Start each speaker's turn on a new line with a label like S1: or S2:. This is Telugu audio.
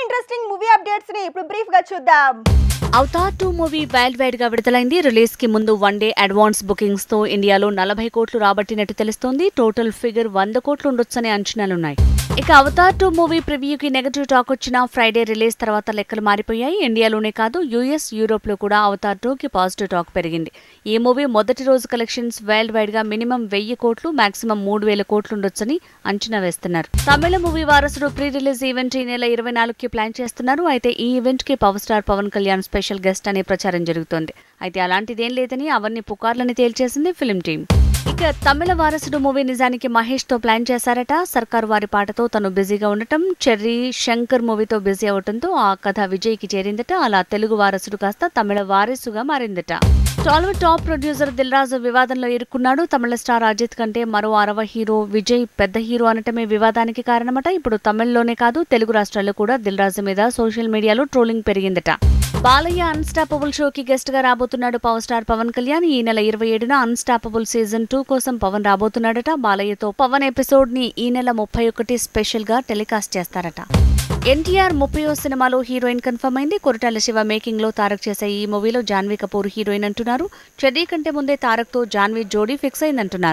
S1: ఇంట్రెస్టింగ్ మూవీ అప్డేట్స్ ని ఇప్పుడు బ్రీఫ్ గా చూద్దాం.
S2: అవతార్ 2 మూవీ వరల్డ్ వైడ్ గా విడుదలైంది. రిలీజ్ కి ముందు 1 డే అడ్వాన్స్ బుకింగ్స్ తో ఇండియాలో 40 కోట్లు రాబట్టినట్టు తెలుస్తోంది. టోటల్ ఫిగర్ 100 కోట్లు ఉండొచ్చనే అంచనాలున్నాయి. ఇక అవతార్ 2 మూవీ ప్రివ్యూకి నెగటివ్ టాక్ వచ్చినా ఫ్రైడే రిలీజ్ తర్వాత లెక్కలు మారిపోయాయి. ఇండియాలోనే కాదు యూఎస్, యూరోప్ లో కూడా అవతార్ 2 కి పాజిటివ్ టాక్ పెరిగింది. ఈ మూవీ మొదటి రోజు కలెక్షన్స్ వరల్డ్ వైడ్ గా మినిమం 1000 కోట్లు, మాక్సిమం 3000 కోట్లు ఉండొచ్చని అంచనా వేస్తున్నారు. తమిళ movie Varasudu pre release event ఈ నెల 24కి ప్లాన్ చేస్తున్నారు. అయితే ఈ ఈవెంట్ కి power star Pawan Kalyan special guest అనే ప్రచారం జరుగుతోంది. అయితే అలాంటిదేం లేదని అవన్నీ పుకార్లని తేల్చేసింది ఫిల్మ్ టీం. ఇక తమిళ వారసుడు మూవీ నిజానికి మహేష్ తో ప్లాన్ చేశారట. సర్కారు వారి పాటతో తను బిజీగా ఉండటం, చెర్రీ, శంకర్ మూవీతో బిజీ అవడంతో ఆ కథ విజయ్ కి చేరిందట. అలా తెలుగు వారసుడు కాస్త తమిళ వారసుగా మారిందట. Tollywood top producer Dil Raju వివాదంలో ఇరుక్కున్నాడు. తమిళ స్టార్ అజిత్ కంటే మరో 60 హీరో విజయ్ పెద్ద హీరో అనటమే వివాదానికి కారణమట. ఇప్పుడు తమిళ్లోనే కాదు తెలుగు రాష్ట్రాల్లో కూడా దిల్ రాజు మీద సోషల్ మీడియాలో ట్రోలింగ్ పెరిగిందట. బాలయ్య అన్స్టాపబుల్ షోకి గెస్ట్ గా రాబోతున్నాడు పవర్ స్టార్ పవన్ కళ్యాణ్. ఈ నెల 27న అన్స్టాపబుల్ సీజన్ 2 కోసం పవన్ రాబోతున్నాడట. బాలయ్యతో పవన్ ఎపిసోడ్ ని ఈ నెల 31 స్పెషల్ గా టెలికాస్ట్ చేస్తారట. ఎన్టీఆర్ 30వ సినిమాలో హీరోయిన్ కన్ఫర్మ్ అయింది. కొరటాల శివ మేకింగ్ లో తారక్ చేసే ఈ మూవీలో జాన్వీ కపూర్ హీరోయిన్ అంటున్నారు. చెర్రీ కంటే ముందే తారక్ తో జాన్వీ జోడీ ఫిక్స్ అయిందంటున్నారు.